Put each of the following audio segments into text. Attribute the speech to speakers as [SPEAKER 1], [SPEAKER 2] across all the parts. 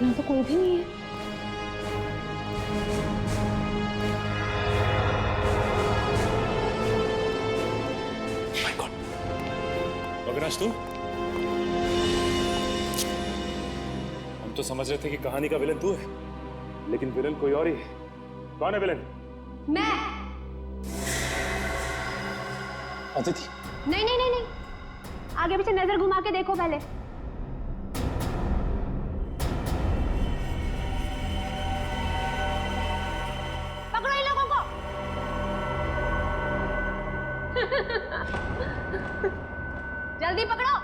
[SPEAKER 1] लेकिन यहाँ तो कोई भी नहीं है।
[SPEAKER 2] माय गॉड, अविनाश तू? हम तो समझ रहे थे कि कहानी का विलन तू है, लेकिन विलन कोई और ही है। कौन है विलन?
[SPEAKER 1] मैं।
[SPEAKER 2] अदिति?
[SPEAKER 1] नहीं नहीं नहीं नहीं, आगे पीछे नजर घुमा के देखो पहले। पकड़ो इन लोगों को। जल्दी पकड़ो,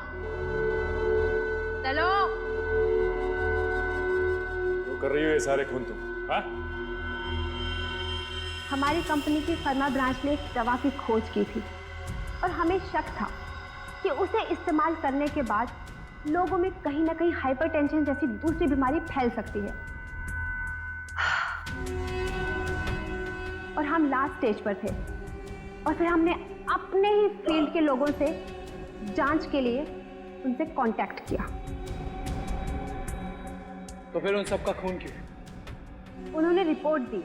[SPEAKER 1] चलो।
[SPEAKER 2] वो कर रही हो ये सारे खून तुम? हाँ?
[SPEAKER 1] हमारी कंपनी की फर्मा ब्रांच ने एक दवा की खोज की थी और हमें शक था कि उसे इस्तेमाल करने के बाद लोगों में कहीं ना कहीं हाइपरटेंशन जैसी दूसरी बीमारी फैल सकती है। और हम लास्ट स्टेज पर थे और फिर हमने अपने ही फील्ड के लोगों से जांच के लिए उनसे कांटेक्ट किया।
[SPEAKER 3] तो फिर उन सबका खून क्यों?
[SPEAKER 1] उन्होंने रिपोर्ट दी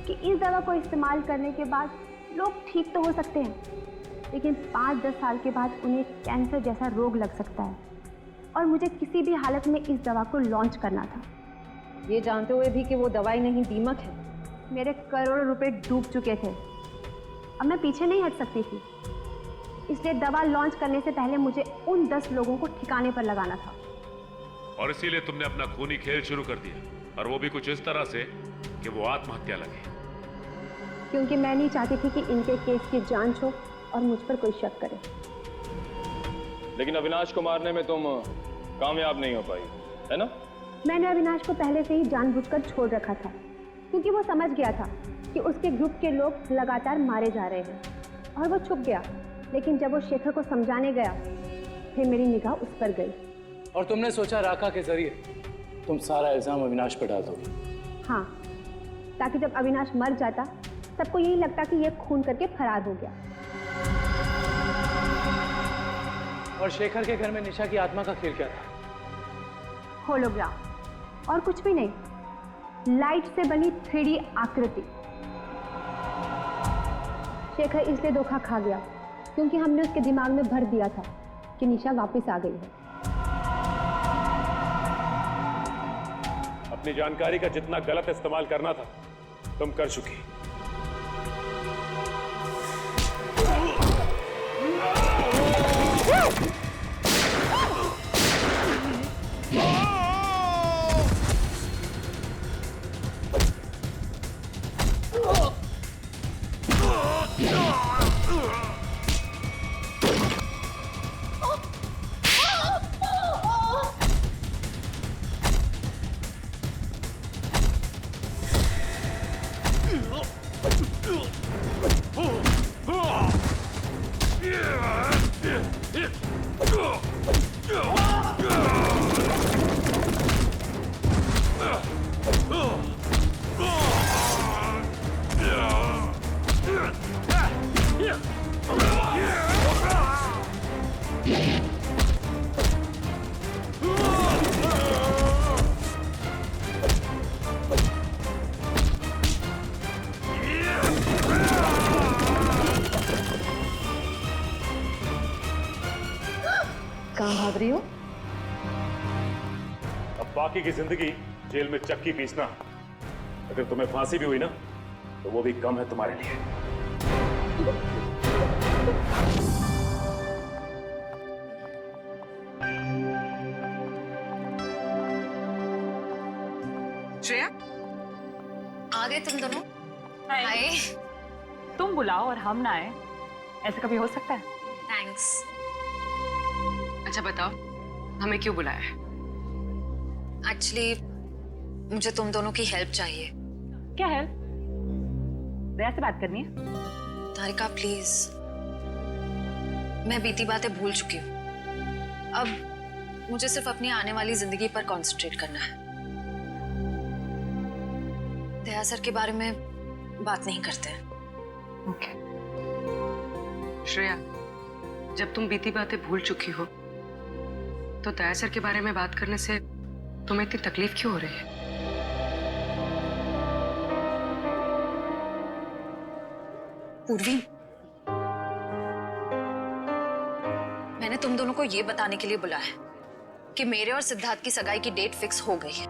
[SPEAKER 1] कि इस दवा को इस्तेमाल करने के बाद लोग ठीक तो हो सकते हैं, लेकिन 5-10 साल के बाद उन्हें कैंसर जैसा रोग लग सकता है और मुझे किसी भी हालत में इस दवा को लॉन्च करना था,
[SPEAKER 4] ये जानते हुए भी कि वो दवाई नहीं दीमक है।
[SPEAKER 1] मेरे करोड़ों रुपए डूब चुके थे, अब मैं पीछे नहीं हट सकती थी। इसलिए दवा लॉन्च करने से पहले मुझे उन 10 लोगों को ठिकाने पर लगाना था।
[SPEAKER 5] और इसीलिए तुमने अपना खूनी खेल शुरू कर दिया, और वो भी कुछ इस तरह से कि वो आत्महत्या लगे।
[SPEAKER 1] क्योंकि मैं नहीं चाहती थी कि इनके केस की जांच हो और मुझ पर कोई शक करे।
[SPEAKER 3] लेकिन अविनाश को मारने में तुम कामयाब नहीं हो पाई, है ना?
[SPEAKER 1] मैंने अविनाश को पहले से ही जानबूझकर छोड़ रखा था, क्योंकि वो समझ गया था कि उसके ग्रुप के लोग लगातार मारे जा रहे हैं और वो छुप गया। लेकिन जब वो शेखर को समझाने गया, फिर मेरी निगाह उस पर गई।
[SPEAKER 3] और तुमने सोचा राका के जरिए तुम सारा इल्जाम अविनाश पर डाल दोगे?
[SPEAKER 1] हाँ, ताकि जब अविनाश मर जाता सबको यही लगता कि ये खून करके फरार हो गया।
[SPEAKER 3] और शेखर के घर में निशा की आत्मा का खेल क्या था?
[SPEAKER 1] होलोग्राम और कुछ भी नहीं, लाइट से बनी 3D आकृति। शेखर इसलिए धोखा खा गया क्योंकि हमने उसके दिमाग में भर दिया था कि निशा वापस आ गई है।
[SPEAKER 2] अपनी जानकारी का जितना गलत इस्तेमाल करना था तुम कर चुकी।
[SPEAKER 4] कहाँ भाग रही हो?
[SPEAKER 2] अब बाकी की जिंदगी जेल में चक्की पीसना। अगर तुम्हें फांसी भी हुई ना तो वो भी कम है तुम्हारे लिए।
[SPEAKER 6] श्रेया, आ गए तुम दोनों?
[SPEAKER 7] हाय। तुम बुलाओ और हम ना आए, ऐसा कभी हो सकता है?
[SPEAKER 6] थैंक्स। अच्छा बताओ, हमें क्यों बुलाया है? एक्चुअली मुझे तुम दोनों की हेल्प चाहिए।
[SPEAKER 7] क्या हेल्प? दया से बात करनी है?
[SPEAKER 6] तारिका प्लीज, मैं बीती बातें भूल चुकी हूँ। अब मुझे सिर्फ अपनी आने वाली जिंदगी पर कंसंट्रेट करना है। दया सर के बारे में बात नहीं करते हैं।
[SPEAKER 7] ओके।
[SPEAKER 8] श्रेया, जब तुम बीती बातें भूल चुकी हो तो दया सर के बारे में बात करने से
[SPEAKER 6] तुम्हें इतनी तकलीफ क्यों हो रही है? पूर्वी, मैंने तुम दोनों को ये बताने के लिए बुलाया है कि मेरे और सिद्धार्थ की सगाई की डेट फिक्स हो गई है।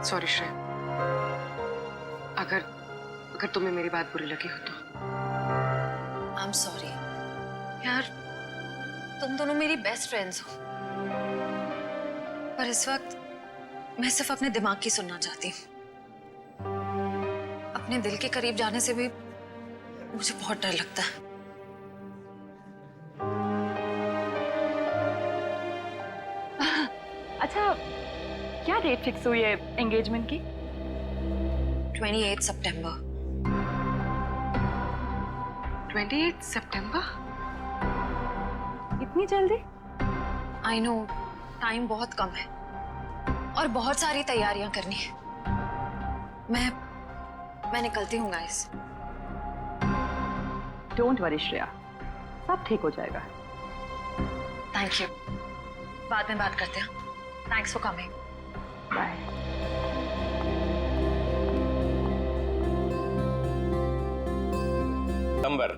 [SPEAKER 6] सॉरी श्रेया, अगर तुम्हें मेरी बात बुरी लगी हो तो। आई एम सॉरी यार, तुम दोनों मेरी बेस्ट फ्रेंड्स हो, पर इस वक्त मैं सिर्फ अपने दिमाग की सुनना चाहती हूँ। अपने दिल के करीब जाने से भी मुझे बहुत डर लगता है।
[SPEAKER 7] अच्छा, क्या डेट फिक्स हुई है एंगेजमेंट की?
[SPEAKER 6] 28 सितंबर। 28 सितंबर?
[SPEAKER 7] इतनी जल्दी?
[SPEAKER 6] आई नो, टाइम बहुत कम है और बहुत सारी तैयारियां करनी है। मैं निकलती हूँ गाइस।
[SPEAKER 7] डोंट वरी श्रेया, सब ठीक हो जाएगा।
[SPEAKER 6] थैंक यू, बाद में बात करते हैं। Thanks for coming.
[SPEAKER 7] Bye.
[SPEAKER 3] Number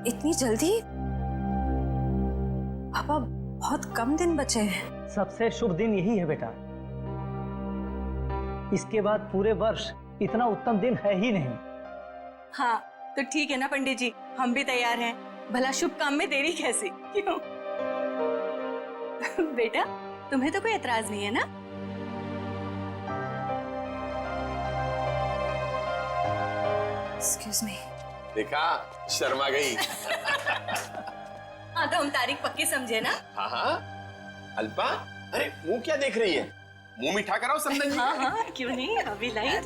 [SPEAKER 6] इतनी जल्दी? पापा, बहुत कम दिन बचे हैं।
[SPEAKER 8] सबसे शुभ दिन यही है बेटा। इसके बाद पूरे वर्ष इतना उत्तम दिन है ही नहीं।
[SPEAKER 9] हाँ, तो ठीक है ना पंडित जी, हम भी तैयार हैं। भला शुभ काम में देरी कैसी? क्यों? बेटा, तुम्हें तो कोई एतराज नहीं है ना?
[SPEAKER 6] Excuse me.
[SPEAKER 10] देखा, शर्मा गई।
[SPEAKER 9] हाँ, तो हम तारीख पक्की समझे ना?
[SPEAKER 10] हाँ हाँ। अल्पा, अरे मुंह क्या देख रही है? मुंह मीठा कराओ संदन जी।
[SPEAKER 9] हाँ हाँ, क्यों नहीं, अभी लाइट।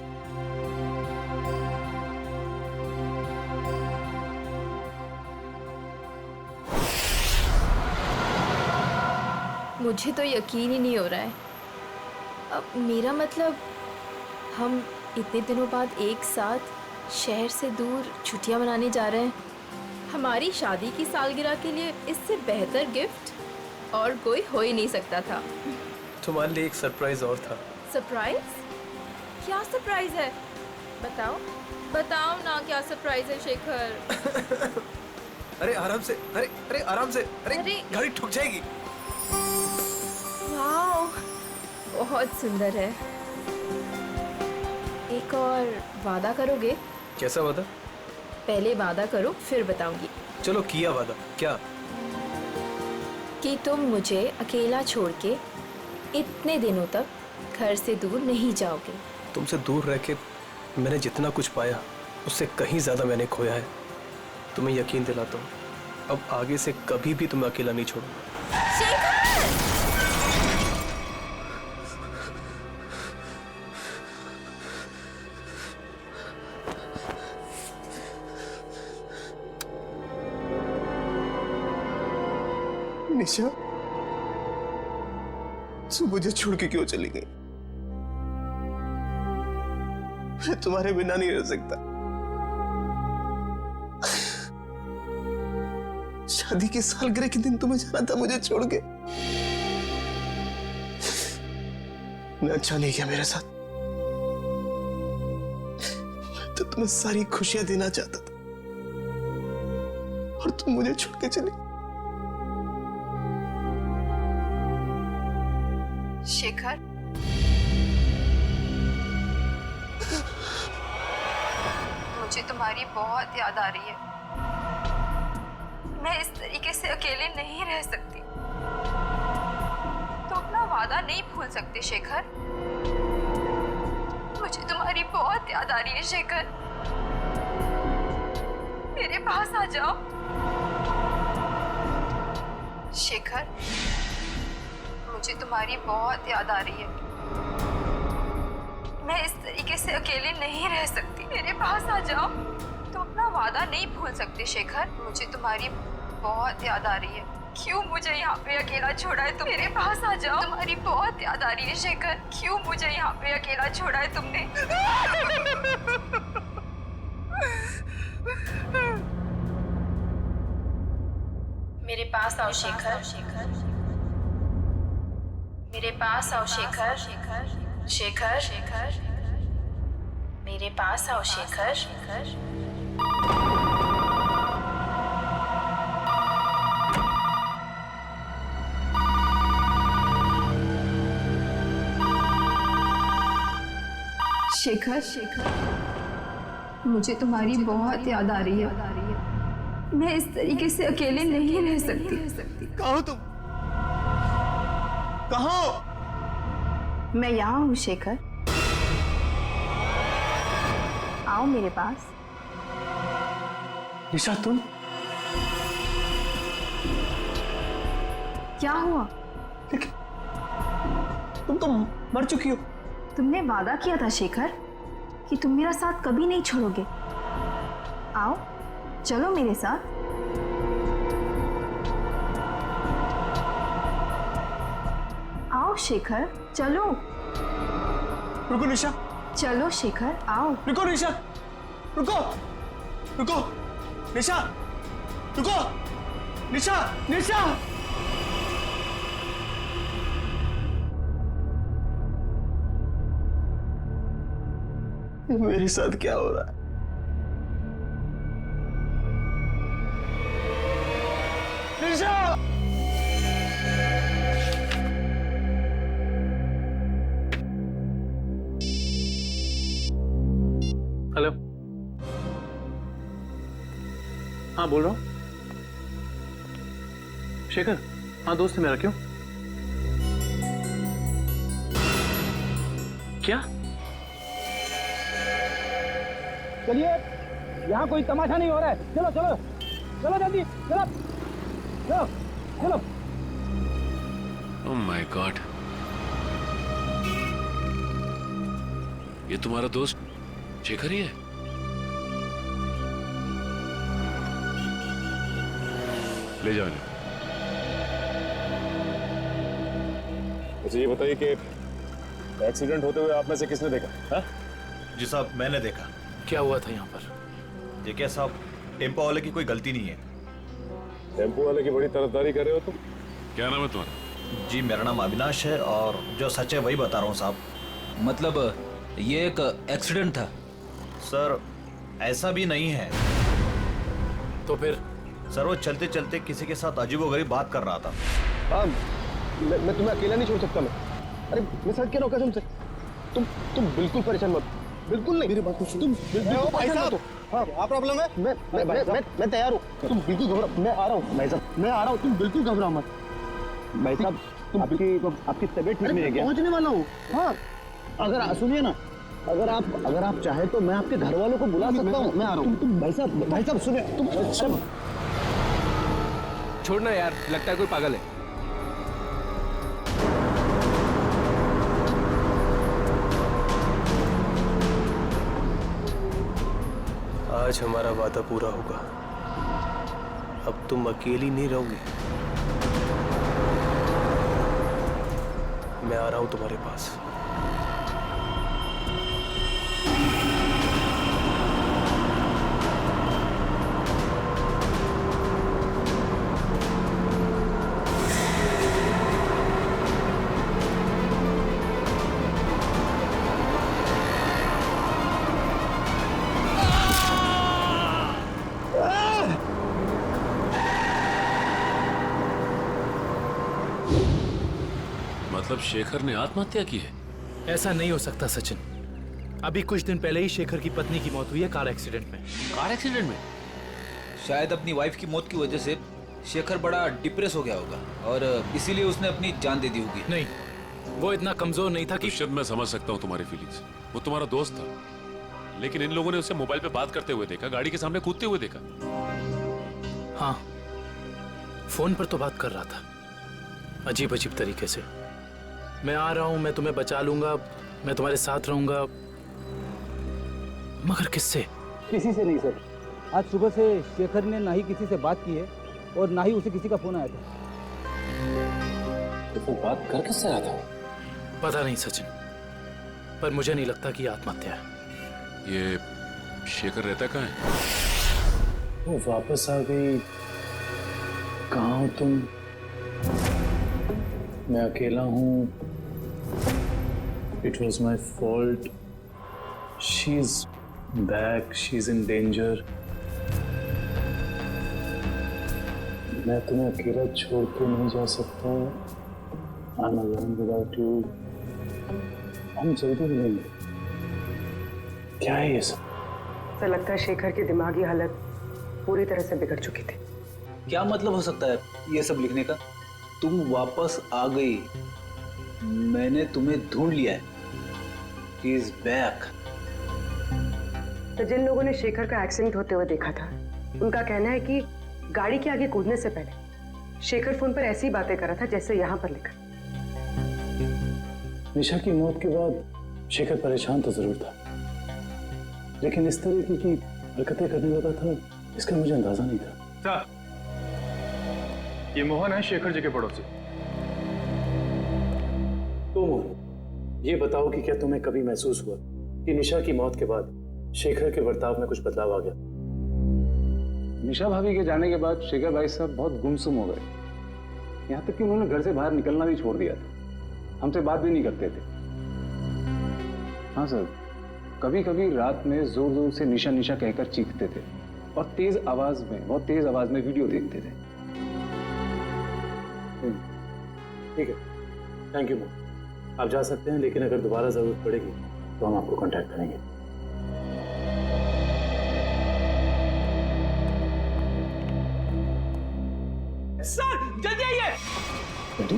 [SPEAKER 11] मुझे तो यकीन ही नहीं हो रहा है। अब मेरा मतलब, हम इतने दिनों बाद एक साथ शहर से दूर छुट्टियां मनाने जा रहे हैं। हमारी शादी की सालगिरह के लिए इससे बेहतर गिफ्ट और कोई हो ही नहीं सकता था।
[SPEAKER 12] तुम्हारे लिए एक सरप्राइज और था।
[SPEAKER 11] सरप्राइज? क्या सरप्राइज है? बताओ बताओ ना, क्या सरप्राइज है शेखर?
[SPEAKER 12] अरे आराम से, अरे अरे आराम से, अरे गाड़ी ठुक जाएगी।
[SPEAKER 11] वाओ, बहुत सुंदर है। एक और वादा करोगे?
[SPEAKER 12] कैसा वादा?
[SPEAKER 11] पहले वादा करो, फिर बताऊंगी।
[SPEAKER 12] चलो किया वादा। क्या?
[SPEAKER 11] कि तुम मुझे अकेला छोड़ के इतने दिनों तक घर से दूर नहीं जाओगे।
[SPEAKER 12] तुमसे दूर रह के मैंने जितना कुछ पाया, उससे कहीं ज्यादा मैंने खोया है। तुम्हें यकीन दिलाता हूँ, अब आगे से कभी भी तुम्हें अकेला नहीं छोड़ूंगा।
[SPEAKER 11] शेखर!
[SPEAKER 10] निशा, तू मुझे छोड़ के क्यों चली गई? मैं तुम्हारे बिना नहीं रह सकता। शादी की सालगिरह के दिन तुम्हें जाना था मुझे छोड़ के। मैं अच्छा नहीं किया मेरे साथ। मैं तो तुम्हें सारी खुशियां देना चाहता था और तुम मुझे छोड़ के चली।
[SPEAKER 11] शेखर, मुझे तुम्हारी बहुत याद आ रही है। मैं इस तरीके से अकेले नहीं रह सकती। तो अपना वादा नहीं भूल सकते शेखर। मुझे तुम्हारी बहुत याद आ रही है शेखर। मेरे पास आ जाओ शेखर। मुझे तुम्हारी बहुत याद आ रही है। मैं इस तरीके से अकेले नहीं रह सकती। मेरे पास आ जाओ। तुम अपना वादा नहीं भूल सकते शेखर। मुझे तुम्हारी बहुत याद आ रही है। क्यों मुझे यहाँ पे अकेला छोड़ा है तुम? मेरे पास आ जाओ। तुम्हारी बहुत याद आ रही है शेखर। क्यों मुझे यहाँ पे अकेला छोड़ा है तुमने? मेरे पास आओ शेखर। मेरे पास आओ शेखर। शेखर शेखर मेरे पास आओ शेखर।
[SPEAKER 1] शेखर शेखर मुझे तुम्हारी बहुत याद आ रही है। मैं इस तरीके से अकेले नहीं रह सकती।
[SPEAKER 10] कहाँ हो तुम? कहाँ हो?
[SPEAKER 1] मैं यहाँ हूँ शेखर, आओ मेरे पास।
[SPEAKER 12] निशा तुम?
[SPEAKER 1] क्या हुआ?
[SPEAKER 12] तुम तो मर चुकी हो।
[SPEAKER 1] तुमने वादा किया था शेखर कि तुम मेरा साथ कभी नहीं छोड़ोगे। आओ चलो मेरे साथ। आओ शेखर चलो।
[SPEAKER 12] रुको निशा।
[SPEAKER 1] चलो शेखर आओ।
[SPEAKER 12] रुको निशा। रुको रुको निशा। रुको निशा। निशा मेरे साथ क्या हो रहा है? निशा! हेलो, हाँ बोल रहा हूँ। शेखर, हाँ दोस्त है मेरा। क्यों? क्या?
[SPEAKER 8] चलिए, यहाँ कोई तमाशा नहीं हो रहा है। चलो चलो चलो जल्दी चलो चलो चलो।
[SPEAKER 5] ओह माय गॉड, ये तुम्हारा दोस्त शेखर ही है? ले जाओ इन्हें।
[SPEAKER 2] मुझे ये बताइए कि एक्सीडेंट होते हुए आप में से किसने देखा? हाँ?
[SPEAKER 13] जी साहब, मैंने देखा।
[SPEAKER 12] क्या हुआ था यहाँ पर?
[SPEAKER 13] देखिए साहब, टेम्पो वाले की कोई गलती नहीं है।
[SPEAKER 2] टेम्पो वाले की बड़ी तरफदारी कर रहे हो तुम?
[SPEAKER 5] क्या नाम है तुम्हारा?
[SPEAKER 13] जी मेरा नाम अविनाश है और जो सच है वही बता रहा हूँ साहब।
[SPEAKER 8] मतलब ये एक एक्सीडेंट था?
[SPEAKER 13] सर ऐसा भी नहीं है।
[SPEAKER 12] तो फिर?
[SPEAKER 13] सर वो चलते चलते किसी के साथ अजीबोगरीब बात कर रहा था।
[SPEAKER 10] हाँ, मैं तुम्हें अकेला नहीं छोड़ सकता। अरे मैं सच कह रहा हूँ कसम से। तुम बिल्कुल परेशान मत, बिल्कुल नहीं। मेरी बात सुनो। तुम बिल्कुल परेशान मत हो। हाँ, क्या प्रॉब्लम है? मैं तैयार हूँ। तुम बिल्कुल घबरा, मैं आ रहा हूँ भाई साहब, मैं आ रहा हूँ। तुम बिल्कुल घबराओ मत भाई साहब। आपकी तबीयत ठीक नहीं है क्या? पहुँचने वाला हूँ। हाँ, अगर सुनिए ना, अगर आप चाहे तो मैं आपके घर वालों को बुला सकता हूँ। मैं आ रहा हूँ। तुम भाई साहब सुनिए। तुम
[SPEAKER 12] छोड़ना यार, लगता है कोई पागल है। आज हमारा वादा पूरा होगा। अब तुम अकेली नहीं रहोगी। मैं आ रहा हूं तुम्हारे पास।
[SPEAKER 5] मतलब शेखर ने आत्महत्या की है?
[SPEAKER 12] ऐसा नहीं हो सकता सचिन। अभी कुछ दिन पहले ही शेखर की पत्नी की मौत हुई है कार एक्सीडेंट में।
[SPEAKER 8] कार एक्सीडेंट में? शायद अपनी वाइफ की मौत की वजह से शेखर बड़ा डिप्रेस हो गया होगा और इसीलिए उसने अपनी जान दे दी होगी।
[SPEAKER 12] नहीं, वो इतना कमजोर नहीं था कि।
[SPEAKER 5] शायद मैं समझ सकता हूँ तुम्हारी फीलिंग्स। वो तुम्हारा दोस्त था, लेकिन इन लोगों ने उसे मोबाइल पे बात करते हुए देखा, गाड़ी के सामने कूदते हुए देखा।
[SPEAKER 12] हाँ, फोन पर तो बात कर रहा था, अजीब अजीब तरीके से। मैं आ रहा हूं, मैं तुम्हें बचा लूंगा, मैं तुम्हारे साथ रहूंगा। मगर किससे?
[SPEAKER 8] किसी से नहीं सर। आज सुबह से शेखर ने ना ही किसी से बात की है और ना ही उसे किसी का फोन आया था।
[SPEAKER 10] तो वो बात कर किससे रहा था?
[SPEAKER 12] पता नहीं सचिन, पर मुझे नहीं लगता कि आत्महत्या है।
[SPEAKER 5] ये शेखर रहता कहाँ है?
[SPEAKER 12] वो वापस आ गई कहाँ हो तुम? मैं अकेला हूँ। It was my fault. She's back. She's in danger. मैं तुम्हें अकेला छोड़ के नहीं जा सकता। I'm alone without you. हम जल्दी मिलेंगे। क्या है ये सब?
[SPEAKER 14] तो लगता है शेखर की दिमागी हालत पूरी तरह से बिगड़ चुकी थी।
[SPEAKER 8] क्या मतलब हो सकता है ये सब लिखने का? तुम वापस आ गई, मैंने तुम्हें ढूंढ लिया है। He is back.
[SPEAKER 14] तो जिन लोगों ने शेखर का एक्सीडेंट होते हुए देखा था, उनका कहना है कि गाड़ी के आगे कूदने से पहले शेखर फोन पर ऐसी बातें कर रहा था जैसे यहाँ पर लिखा।
[SPEAKER 12] निशा की मौत के बाद शेखर परेशान तो जरूर था, लेकिन इस तरह की हरकतें करने लगा था इसका मुझे अंदाजा नहीं था।
[SPEAKER 3] सर, ये मोहन है शेखर जी के पड़ोसी।
[SPEAKER 12] तो मोहन, ये बताओ कि क्या तुम्हें कभी महसूस हुआ कि निशा की मौत के बाद शेखर के बर्ताव में कुछ बदलाव आ गया?
[SPEAKER 3] निशा भाभी के जाने के बाद शेखर भाई साहब बहुत गुमसुम हो गए। यहाँ तक कि उन्होंने घर से बाहर निकलना भी छोड़ दिया था, हमसे बात भी नहीं करते थे। हाँ सर, कभी कभी रात में जोर जोर से निशा निशा कहकर चीखते थे और बहुत तेज आवाज में वीडियो देखते थे।
[SPEAKER 12] ठीक है, थैंक यू मोहन। आप जा सकते हैं, लेकिन अगर दोबारा जरूरत पड़ेगी तो हम आपको कांटेक्ट करेंगे।
[SPEAKER 10] सर जल्दी आइए।
[SPEAKER 12] रेडी?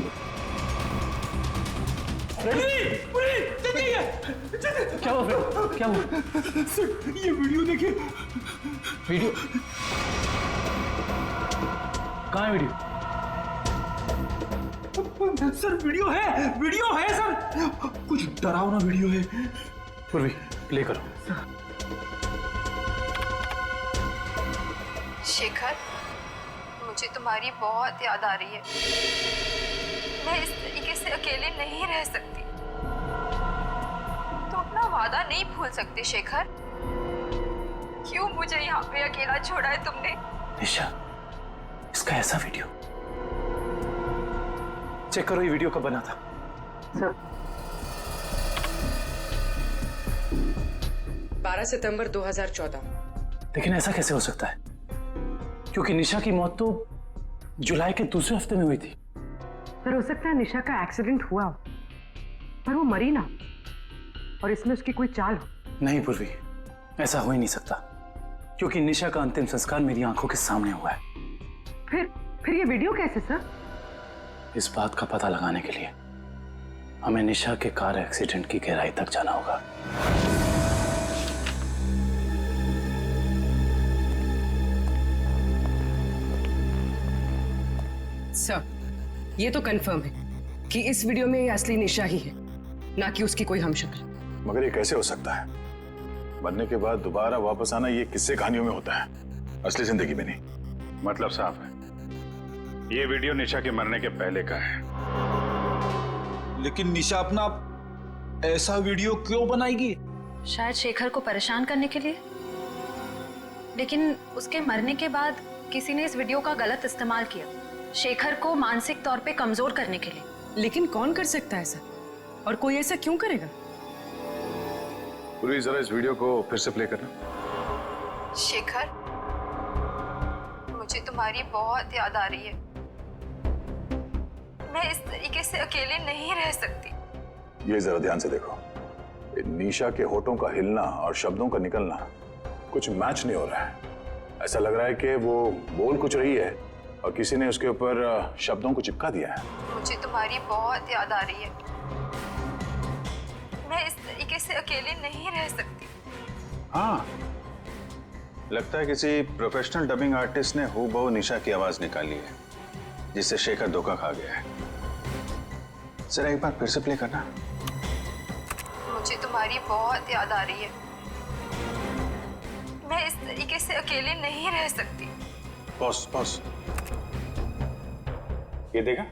[SPEAKER 10] रेडी जल्दी आइए।
[SPEAKER 12] क्या हुआ फ्रेंड? क्या हुआ?
[SPEAKER 10] सर ये वीडियो देखिए।
[SPEAKER 12] वीडियो कहाँ है? वीडियो
[SPEAKER 10] सर वीडियो है सर, कुछ डरावना वीडियो है।
[SPEAKER 12] पूर्वी प्ले करो।
[SPEAKER 11] शेखर, मुझे तुम्हारी बहुत याद आ रही है। मैं इस तरीके से अकेले नहीं रह सकती। तुम अपना वादा नहीं भूल सकते शेखर। क्यों मुझे यहाँ पे अकेला छोड़ा है तुमने?
[SPEAKER 12] निशा, इसका ऐसा वीडियो चेक करो। ये वीडियो कब बना था?
[SPEAKER 14] सर 12 सितंबर 2014।
[SPEAKER 12] लेकिन ऐसा कैसे हो सकता है, क्योंकि निशा की मौत तो जुलाई के दूसरे हफ्ते में हुई थी।
[SPEAKER 14] सर हो सकता है निशा का एक्सीडेंट हुआ हो, पर वो मरी ना, और इसमें उसकी कोई चाल हो।
[SPEAKER 12] नहीं पूर्वी, ऐसा हो ही नहीं सकता, क्योंकि निशा का अंतिम संस्कार मेरी आंखों के सामने हुआ है।
[SPEAKER 14] फिर ये वीडियो कैसे सर?
[SPEAKER 12] इस बात का पता लगाने के लिए हमें निशा के कार एक्सीडेंट की गहराई तक जाना होगा।
[SPEAKER 14] सर ये तो कंफर्म है कि इस वीडियो में ये असली निशा ही है, ना कि उसकी कोई हमशक्ल।
[SPEAKER 2] मगर ये कैसे हो सकता है? मरने के बाद दोबारा वापस आना ये किस्से कहानियों में होता है, असली जिंदगी में नहीं। मतलब साफ है, ये वीडियो निशा के मरने के पहले का है।
[SPEAKER 8] लेकिन निशा अपना ऐसा वीडियो क्यों बनाएगी?
[SPEAKER 6] शायद शेखर को परेशान करने के लिए, लेकिन उसके मरने के बाद किसी ने इस वीडियो का गलत इस्तेमाल किया, शेखर को मानसिक तौर पे कमजोर करने के लिए।
[SPEAKER 14] लेकिन कौन कर सकता है ऐसा, और कोई ऐसा क्यों करेगा?
[SPEAKER 2] पूरी जरा इस वीडियो को फिर से प्ले करना।
[SPEAKER 11] शेखर, मुझे तुम्हारी बहुत याद आ रही है। मैं इस तरीके से अकेले नहीं रह सकती।
[SPEAKER 2] ये जरा ध्यान से देखो, निशा के होठों का हिलना और शब्दों का निकलना कुछ मैच नहीं हो रहा है। ऐसा लग रहा है कि वो बोल कुछ रही है और किसी ने उसके ऊपर शब्दों को चिपका दिया है।
[SPEAKER 11] मुझे तुम्हारी बहुत याद आ रही है। मैं इस तरीके से अकेले नहीं रह सकती।
[SPEAKER 2] हाँ, लगता है किसी प्रोफेशनल डबिंग आर्टिस्ट ने हूबहू निशा की आवाज निकाली है, जिससे शेखर धोखा खा गया है। जरा एक बार फिर से प्ले करना।
[SPEAKER 11] मुझे तुम्हारी बहुत याद आ रही है। मैं इस तरीके से अकेले नहीं रह सकती।
[SPEAKER 2] पॉज। ये देखा?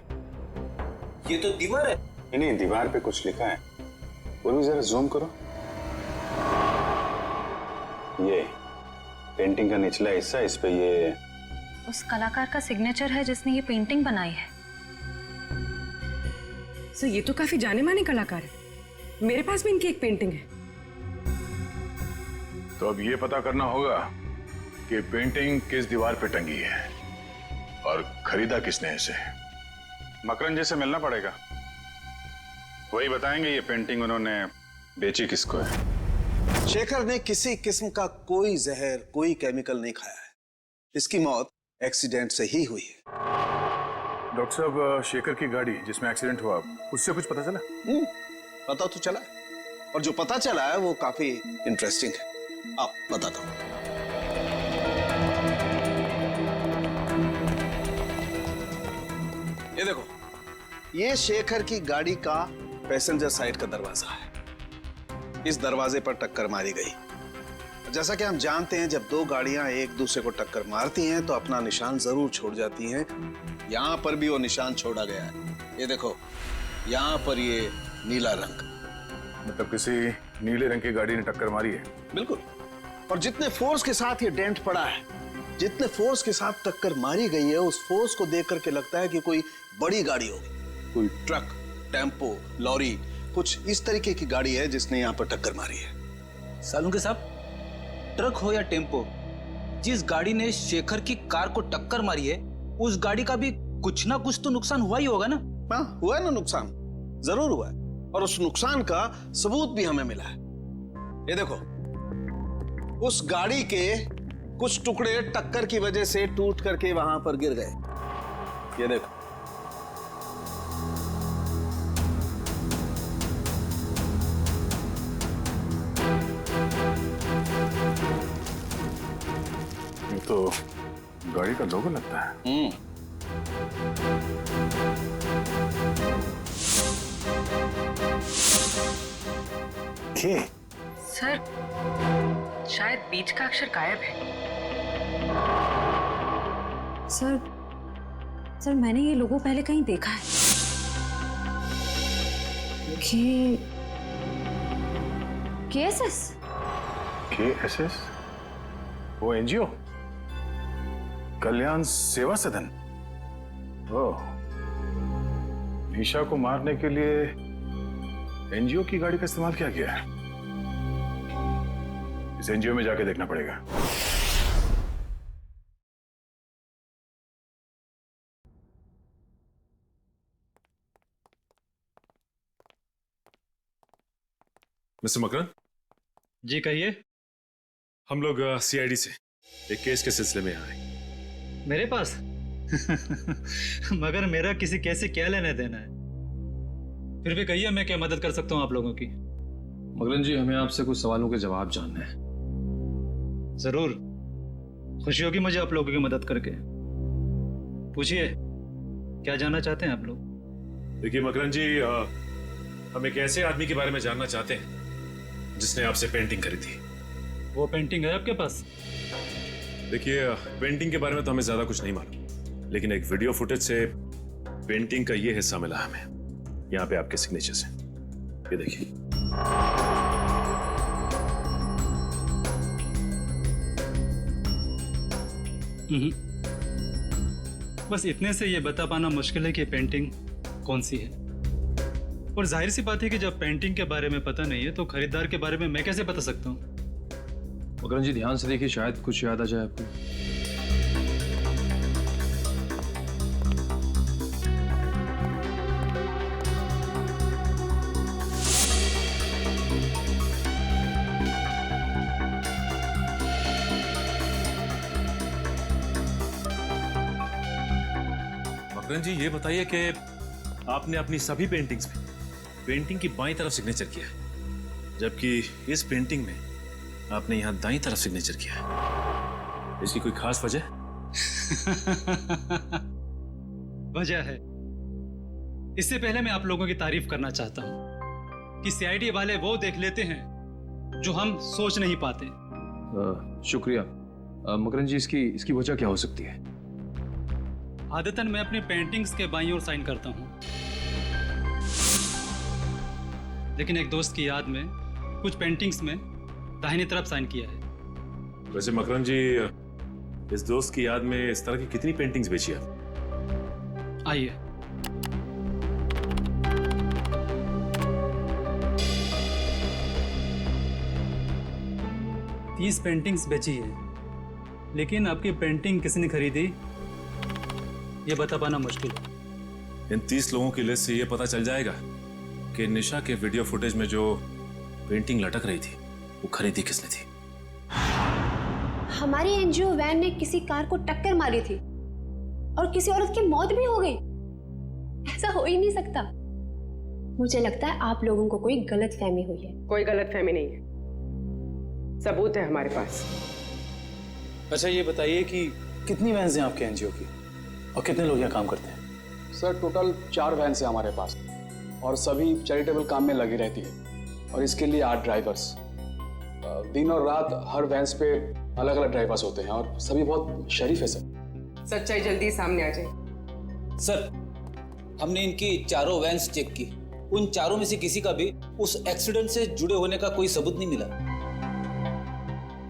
[SPEAKER 8] ये तो दीवार है।
[SPEAKER 2] नहीं, दीवार पे कुछ लिखा है। वो भी जरा जूम करो। ये पेंटिंग का निचला हिस्सा, इस पे ये
[SPEAKER 6] उस कलाकार का सिग्नेचर है जिसने ये पेंटिंग बनाई है।
[SPEAKER 14] सर ये तो काफी जाने माने कलाकार है, मेरे पास भी इनकी एक पेंटिंग है।
[SPEAKER 2] तो अब ये पता करना होगा कि पेंटिंग किस दीवार पे टंगी है और खरीदा किसने इसे।
[SPEAKER 3] मकरन जी से मिलना पड़ेगा, वही बताएंगे ये पेंटिंग उन्होंने बेची किसको है।
[SPEAKER 8] शेखर ने किसी किस्म का कोई जहर, कोई केमिकल नहीं खाया है। इसकी मौत एक्सीडेंट से ही हुई है।
[SPEAKER 2] डॉक्टर साहब, शेखर की गाड़ी जिसमें एक्सीडेंट हुआ, उससे कुछ पता चला?
[SPEAKER 8] पता तो चला है, और जो पता चला है वो काफी इंटरेस्टिंग है। आप बताता हूं। ये देखो, ये शेखर की गाड़ी का पैसेंजर साइड का दरवाजा है। इस दरवाजे पर टक्कर मारी गई। जैसा कि हम जानते हैं, जब दो गाड़ियां एक दूसरे को टक्कर मारती हैं तो अपना निशान जरूर छोड़ जाती हैं। यहां पर भी वो निशान छोड़ा गया है। ये देखो, यहां पर ये नीला रंग,
[SPEAKER 2] मतलब किसी नीले रंग की गाड़ी ने टक्कर मारी है।
[SPEAKER 8] बिल्कुल। और जितने फोर्स के साथ ये डेंट पड़ा है, जितने फोर्स के साथ टक्कर मारी गई है, उस फोर्स को देख करके लगता है कि कोई बड़ी गाड़ी होगी, कोई ट्रक, टेम्पो, लॉरी, कुछ इस तरीके की गाड़ी है जिसने यहाँ पर टक्कर मारी है।
[SPEAKER 15] सालुंके साहब, ट्रक हो या टेम्पो, जिस गाड़ी ने शेखर की कार को टक्कर मारी है, उस गाड़ी का भी कुछ ना कुछ तो नुकसान हुआ ही होगा ना?
[SPEAKER 8] हाँ, हुआ है ना नुकसान, जरूर हुआ है। और उस नुकसान का सबूत भी हमें मिला है। ये देखो, उस गाड़ी के कुछ टुकड़े टक्कर की वजह से टूट करके वहां पर गिर गए। ये देखो,
[SPEAKER 2] ये तो गाड़ी का लोगो लगता है।
[SPEAKER 6] सर, शायद बीच का अक्षर गायब है। सर मैंने ये लोगो पहले कहीं देखा है। KSS?
[SPEAKER 2] KSS? वो एनजीओ, कल्याण सेवा सदन। ओह, निशा को मारने के लिए एनजीओ की गाड़ी का इस्तेमाल किया गया है। इस एनजीओ में जाके देखना पड़ेगा।
[SPEAKER 5] मिस्टर मकरन
[SPEAKER 16] जी, कहिए।
[SPEAKER 5] हम लोग CID से एक केस के सिलसिले में आए।
[SPEAKER 16] मेरे पास मगर मेरा किसी केस से क्या लेना देना है? फिर भी कहिए, मैं क्या मदद कर सकता हूँ आप लोगों की?
[SPEAKER 3] मकरन जी, हमें आपसे कुछ सवालों के जवाब जानना है।
[SPEAKER 16] जरूर, खुशी होगी मुझे आप लोगों की मदद करके। पूछिए, क्या जानना चाहते हैं आप लोग?
[SPEAKER 5] देखिए मकरन जी, हम एक ऐसे आदमी के बारे में जानना चाहते हैं जिसने आपसे पेंटिंग खरीदी।
[SPEAKER 16] वो पेंटिंग है आपके पास?
[SPEAKER 5] देखिए, पेंटिंग के बारे में तो हमें ज्यादा कुछ नहीं मालूम, लेकिन एक वीडियो फुटेज से पेंटिंग का ये हिस्सा मिला हमें। यहाँ पे आपके सिग्नेचर्स हैं, ये देखिए।
[SPEAKER 16] बस इतने से ये बता पाना मुश्किल है कि पेंटिंग कौन सी है। और जाहिर सी बात है कि जब पेंटिंग के बारे में पता नहीं है तो खरीदार के बारे में मैं कैसे बता सकता हूँ?
[SPEAKER 3] मकरन जी, ध्यान से देखिए, शायद कुछ याद आ जाए आपको।
[SPEAKER 5] मकरन जी, ये बताइए कि आपने अपनी सभी पेंटिंग्स में पेंटिंग की बाईं तरफ सिग्नेचर किया है, जबकि इस पेंटिंग में आपने यहां दाईं तरफ सिग्नेचर किया है। इसकी कोई खास वजह?
[SPEAKER 16] वजह है। इससे पहले मैं आप लोगों की तारीफ करना चाहता हूं कि CID वाले वो देख लेते हैं जो हम सोच नहीं पाते।
[SPEAKER 3] शुक्रिया। मकरन जी, इसकी वजह क्या हो सकती है?
[SPEAKER 16] आदतन मैं अपनी पेंटिंग्स के बाईं ओर साइन करता हूं, लेकिन एक दोस्त की याद में कुछ पेंटिंग्स में दाहिनी तरफ साइन किया है।
[SPEAKER 5] वैसे मकरन जी, इस दोस्त की याद में इस तरह की कितनी पेंटिंग्स बेची आप?
[SPEAKER 16] आइए। तीस पेंटिंग्स बेची है, लेकिन आपकी पेंटिंग किसने खरीदी ये बता पाना मुश्किल है।
[SPEAKER 5] इन 30 लोगों की लिस्ट से ये पता चल जाएगा कि निशा के वीडियो फुटेज में जो पेंटिंग लटक रही थी वो खरीदी किसने थी।
[SPEAKER 1] हमारी एनजीओ वैन ने किसी कार को टक्कर मारी थी और किसी औरत की मौत भी हो गई। ऐसा हो ही नहीं सकता। मुझे लगता है आप लोगों को कोई गलतफहमी हुई है।
[SPEAKER 14] कोई गलतफहमी नहीं है, सबूत है हमारे पास।
[SPEAKER 12] अच्छा ये बताइए कि कितनी वैन्स हैं आपके एनजीओ की और कितने लोग यहाँ काम करते हैं?
[SPEAKER 3] सर टोटल 4 वैन्स हैं हमारे पास और सभी चैरिटेबल काम में लगी रहती है और इसके लिए 8 ड्राइवर्स। दिन और रात हर वैन्स पे अलग अलग ड्राइवर्स होते हैं और सभी बहुत शरीफ है सर।
[SPEAKER 14] सच्चाई जल्दी सामने आ जाए।
[SPEAKER 15] सर हमने इनकी चारों वैन्स चेक की, उन चारों में से किसी का भी उस एक्सीडेंट से जुड़े होने का कोई सबूत नहीं मिला।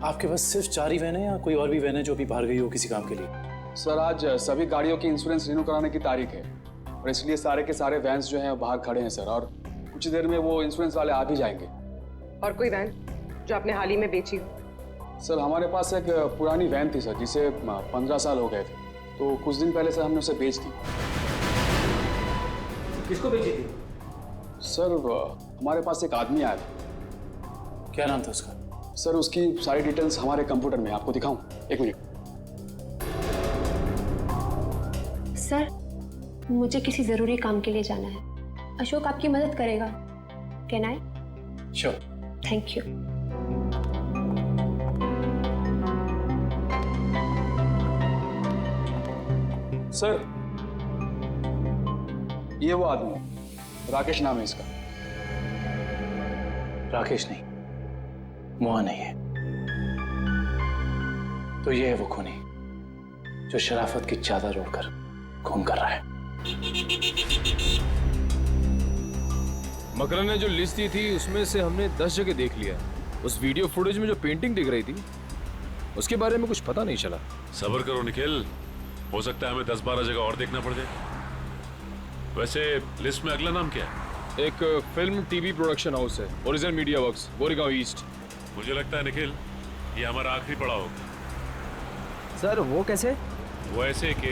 [SPEAKER 12] आपके पास सिर्फ 4 ही वैन है या कोई और भी वैन है जो अभी बाहर गई हो किसी काम के लिए?
[SPEAKER 3] सर आज सभी गाड़ियों की इंश्योरेंस रिन्यू कराने की तारीख है और इसलिए सारे के सारे वैन्स जो हैं बाहर खड़े हैं सर, और कुछ देर में वो इंश्योरेंस वाले आ भी जाएंगे।
[SPEAKER 14] और कोई वैन जो आपने हाल ही में बेची हो?
[SPEAKER 3] सर हमारे पास एक पुरानी वैन थी सर, जिसे 15 साल हो गए थे, तो कुछ दिन पहले सर हमने उसे बेच दी।
[SPEAKER 15] किसको बेची थी?
[SPEAKER 3] सर हमारे पास एक आदमी आया था।
[SPEAKER 12] क्या नाम था उसका?
[SPEAKER 3] सर उसकी सारी डिटेल्स हमारे कंप्यूटर में, आपको दिखाऊं? एक मिनट।
[SPEAKER 1] सर मुझे किसी जरूरी काम के लिए जाना है। अशोक आपकी मदद करेगा। Can I?
[SPEAKER 12] Sure.
[SPEAKER 1] Thank you.
[SPEAKER 3] Sir ये वो आदमी, राकेश नाम है इसका।
[SPEAKER 12] राकेश नहीं, मोहन नहीं है। तो ये है वो खूनी जो शराफत की चादर ओढ़कर खून कर रहा है।
[SPEAKER 17] मकरन ने जो लिस्ट दी थी उसमें से हमने 10 जगह देख लिया। उस वीडियो फुटेज में जो पेंटिंग दिख रही थी उसके बारे में कुछ पता नहीं चला।
[SPEAKER 5] सब्र करो निखिल, हो सकता है हमें 10-12 जगह और देखना पड़ जाए। वैसे लिस्ट में अगला नाम क्या है?
[SPEAKER 17] एक फिल्म टीवी प्रोडक्शन हाउस है, original media works, Goregaon east.
[SPEAKER 5] मुझे लगता है निखिल ये हमारा आखिरी पड़ाव होगा।
[SPEAKER 17] सर वो कैसे?
[SPEAKER 5] वो ऐसे कि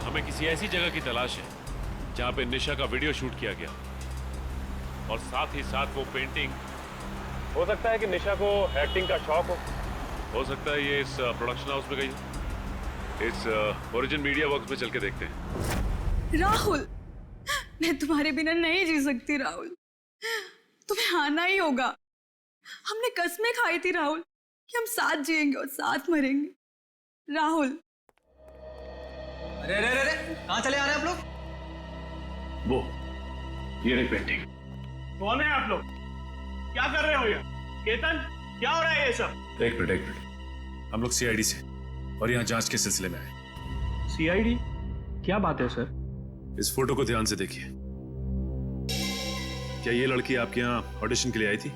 [SPEAKER 5] हमें किसी ऐसी जगह की तलाश है जहाँ पे निशा का वीडियो शूट किया गया और साथ ही साथ वो पेंटिंग। हो सकता है कि निशा को एक्टिंग का शौक हो सकता है ये इस प्रोडक्शन हाउस में गई हो। इस ओरिजिन मीडिया वर्क्स में चल के देखते हैं।
[SPEAKER 9] राहुल मैं तुम्हारे बिना नहीं जी सकती। राहुल तुम्हें आना ही होगा। हमने कसमें खाई थी राहुल कि हम साथ जिएंगे और साथ मरेंगे। राहुल
[SPEAKER 15] अरे अरे अरे कहाँ चले आ रहे हैं आप लोग?
[SPEAKER 5] वो ये रही पेंटिंग।
[SPEAKER 18] कौन है आप लोग? क्या कर रहे हो ये? केतन क्या हो रहा है ये सब?
[SPEAKER 5] एक मिनट। हम लोग सीआईडी से और यहाँ जांच के सिलसिले में आए।
[SPEAKER 18] सीआईडी? क्या बात है सर?
[SPEAKER 5] इस फोटो को ध्यान से देखिए। क्या ये लड़की आपके यहाँ ऑडिशन के लिए आई थी?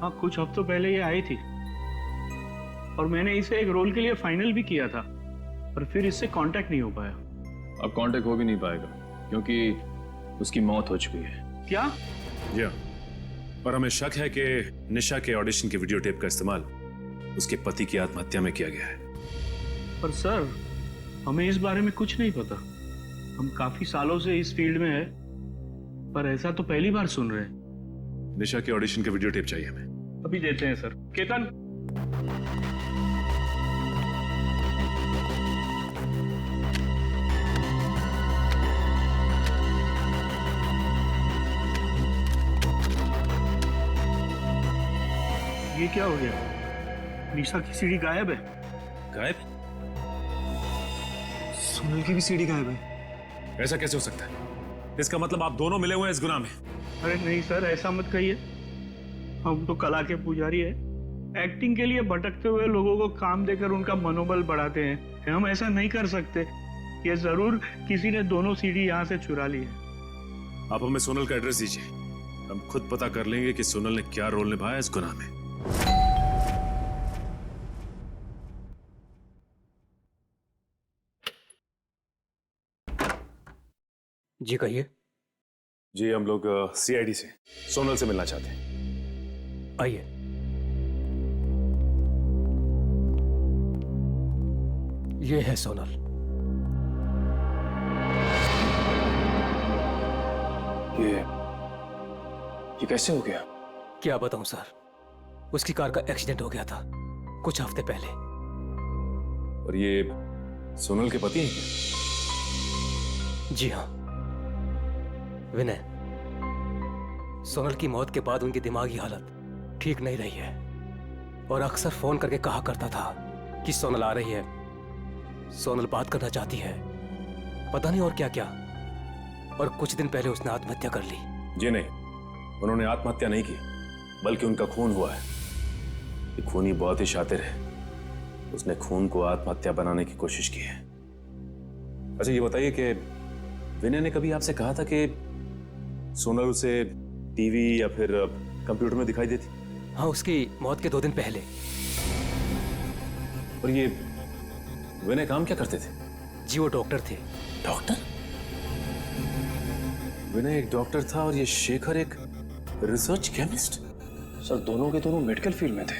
[SPEAKER 18] हाँ कुछ हफ्तों पहले ये आई थी और मैंने इसे एक रोल के लिए फाइनल भी किया था, पर फिर इससे कांटेक्ट नहीं हो पाया।
[SPEAKER 17] अब कांटेक्ट हो भी नहीं पाएगा क्योंकि उसकी मौत हो चुकी है।
[SPEAKER 18] क्या?
[SPEAKER 5] जी हाँ, पर हमें शक है कि निशा के ऑडिशन के वीडियो टेप का इस्तेमाल उसके पति की आत्महत्या में किया गया है।
[SPEAKER 18] पर सर हमें इस बारे में कुछ नहीं पता। हम काफी सालों से इस फील्ड में है, पर ऐसा तो पहली बार सुन रहे हैं।
[SPEAKER 5] निशा के ऑडिशन के वीडियो टेप चाहिए हमें।
[SPEAKER 18] अभी देते हैं सर। केतन ये क्या हो गया? निशा की सीडी गायब है।
[SPEAKER 5] गायब?
[SPEAKER 18] सुनील की भी सीडी गायब है।
[SPEAKER 5] ऐसा कैसे हो सकता है? इसका मतलब आप दोनों मिले हुए हैं इस गुनाह में।
[SPEAKER 18] अरे नहीं सर, ऐसा मत कहिए। हम तो कला के पुजारी है। एक्टिंग के लिए भटकते हुए लोगों को काम देकर उनका मनोबल बढ़ाते हैं। हम ऐसा नहीं कर सकते। ये जरूर किसी ने दोनों सीडी यहाँ से चुरा ली है।
[SPEAKER 5] आप हमें सोनल का एड्रेस दीजिए, हम खुद पता कर लेंगे कि सोनल ने क्या रोल निभाया इस गुनाह में।
[SPEAKER 17] जी कहिए।
[SPEAKER 5] जी हम लोग सीआईडी से सोनल से मिलना चाहते हैं।
[SPEAKER 17] आइए। ये है सोनल।
[SPEAKER 5] ये कैसे हो गया?
[SPEAKER 17] क्या बताऊं सर, उसकी कार का एक्सीडेंट हो गया था कुछ हफ्ते पहले।
[SPEAKER 5] और ये सोनल के पति हैं क्या?
[SPEAKER 17] जी हाँ, विनय। सोनल की मौत के बाद उनकी दिमागी हालत ठीक नहीं रही है और अक्सर फोन करके कहा करता था कि सोनल आ रही है, सोनल बात करना चाहती है, पता नहीं और क्या क्या। और कुछ दिन पहले उसने आत्महत्या कर ली।
[SPEAKER 5] जी नहीं, उन्होंने आत्महत्या नहीं की, बल्कि उनका खून हुआ है। ये खूनी बहुत ही शातिर है, उसने खून को आत्महत्या बनाने की कोशिश की है। अच्छा ये बताइए कि विनय ने कभी आपसे कहा था कि सोनल उसे टीवी या फिर कंप्यूटर में दिखाई देती?
[SPEAKER 17] हाँ, उसकी मौत के 2 दिन पहले।
[SPEAKER 5] और ये विनय काम क्या करते थे?
[SPEAKER 17] जी वो डॉक्टर थे।
[SPEAKER 5] डॉक्टर? विनय एक डॉक्टर था और ये शेखर एक रिसर्च केमिस्ट?
[SPEAKER 12] सर दोनों के दोनों मेडिकल फील्ड में थे।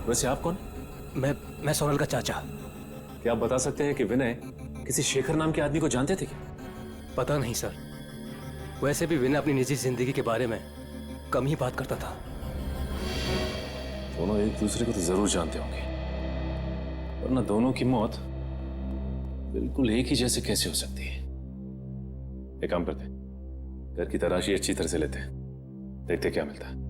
[SPEAKER 5] वैसे आप कौन?
[SPEAKER 17] मैं सोनल का चाचा।
[SPEAKER 5] क्या आप बता सकते हैं कि विनय किसी शेखर नाम के आदमी को जानते थे क्या?
[SPEAKER 17] पता नहीं सर, वैसे भी विनय अपनी निजी जिंदगी के बारे में कम ही बात करता था।
[SPEAKER 5] दोनों एक दूसरे को तो जरूर जानते होंगे, वरना दोनों की मौत बिल्कुल एक ही जैसे कैसे हो सकती है? एक काम करते हैं, घर की तलाशी अच्छी तरह से लेते हैं, देखते क्या मिलता है।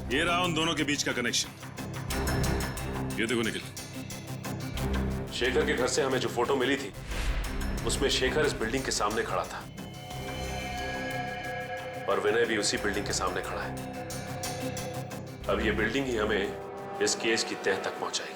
[SPEAKER 5] ये रहा उन दोनों के बीच का कनेक्शन। ये देखो निखिल, शेखर के घर से हमें जो फोटो मिली थी उसमें शेखर इस बिल्डिंग के सामने खड़ा था और विनय भी उसी बिल्डिंग के सामने खड़ा है। अब ये बिल्डिंग ही हमें इस केस की तह तक पहुंचाएगी।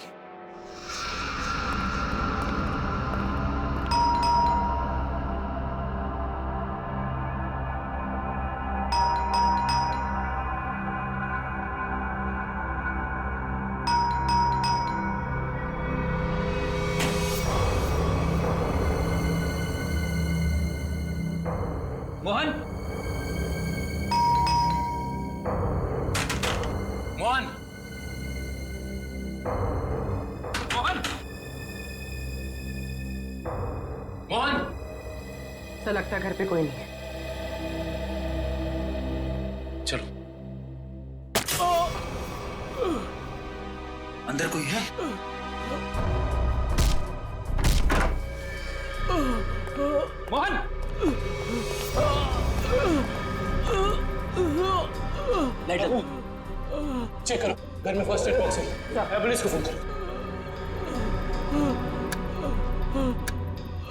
[SPEAKER 15] मोहन, मोहन, मोहन, मोहन।
[SPEAKER 14] ऐसा लगता है घर पे कोई नहीं है।
[SPEAKER 15] चलो, अंदर कोई है? मोहन,
[SPEAKER 12] चेक करो, घर में फर्स्ट एड बॉक्स है, एम्बुलेंस को फोन करो।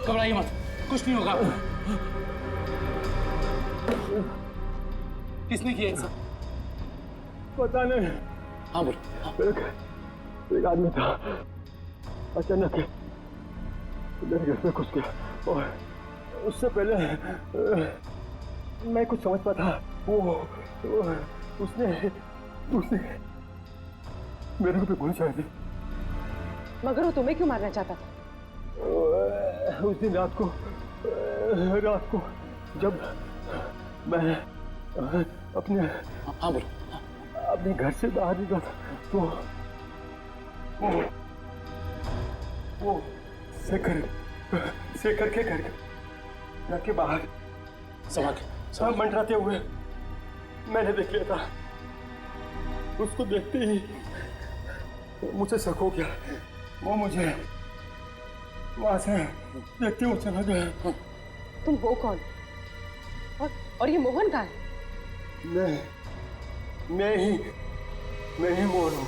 [SPEAKER 12] घबराइए मत, कुछ नहीं होगा। किसने किया ऐसा?
[SPEAKER 10] पता नहीं।
[SPEAKER 12] हाँ बोलो।
[SPEAKER 10] एक आदमी था, अचानक मेरे घर पे घुस गया और उससे पहले मैं कुछ समझ पाता, उसने मेरे को गोली चला दी।
[SPEAKER 14] मगर वो तुम्हें क्यों मारना चाहता था?
[SPEAKER 10] उस दिन रात को जब मैं अपने अपने घर से बाहर निकला था तो वो शेखर के घर के बाहर सब मंडराते हुए मैंने देख लिया था। उसको देखते ही मुझे शक हो गया, वो मुझे वहां से देखते हुए चला गया।
[SPEAKER 14] तुम हो कौन? और ये मोहन कहाँ है?
[SPEAKER 10] मैं ही मोहन हूँ।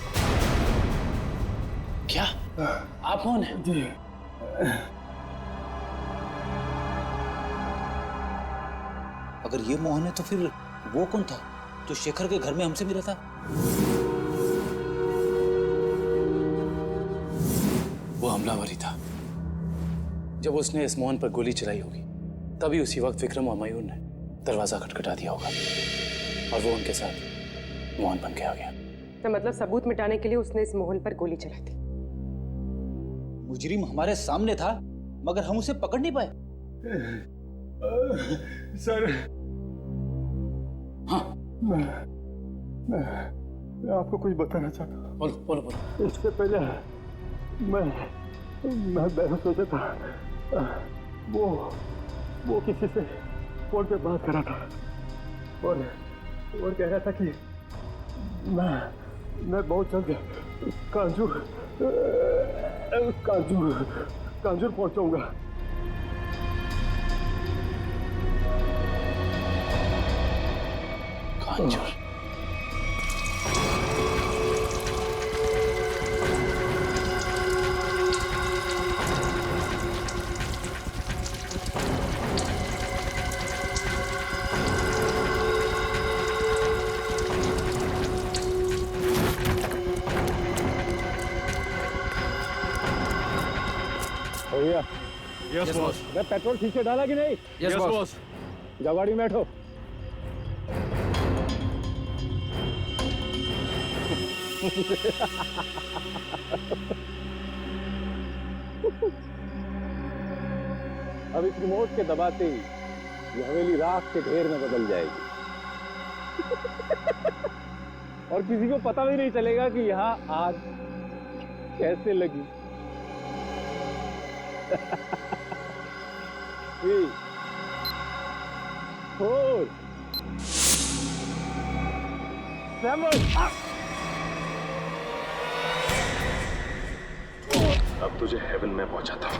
[SPEAKER 12] क्या आप मोहन हैं?
[SPEAKER 10] जी।
[SPEAKER 15] अगर ये मोहन है तो फिर वो कौन था? जो शेखर के घर में हमसे मिला था?
[SPEAKER 3] वो हमलावर ही था। जब उसने इस मोहन पर गोली चलाई होगी तभी उसी वक्त विक्रम और मयूर ने दरवाजा खटखटा दिया होगा और वो उनके साथ मोहन बन के आ गया।
[SPEAKER 14] तो मतलब सबूत मिटाने के लिए उसने इस मोहन पर गोली चलाई थी।
[SPEAKER 15] मुजरिम हमारे सामने था मगर हम उसे पकड़ नहीं पाए।
[SPEAKER 12] सर,
[SPEAKER 15] हाँ,
[SPEAKER 12] मैं आपको कुछ बताना चाहता हूँ।
[SPEAKER 3] बोलो बोलो बोलो।
[SPEAKER 12] इससे पहले मैं सोचा था वो किसी से फोन पे बात कर रहा था और कह रहा था कि मैं बहुत जल्द कांजूर पहुंचाऊंगा।
[SPEAKER 3] कांजूर?
[SPEAKER 12] भैया,
[SPEAKER 10] यस बॉस।
[SPEAKER 12] मैं पेट्रोल ठीक से डाला कि नहीं?
[SPEAKER 10] Yes boss.
[SPEAKER 12] जाओ गाड़ी में बैठो। अब इस रिमोट के दबाते ही ये हवेली राख के ढेर में बदल जाएगी और किसी को पता भी नहीं चलेगा कि यहाँ आग कैसे लगी। 3, 4, 7। अब तुझे हेवन में पहुंचाता हूं।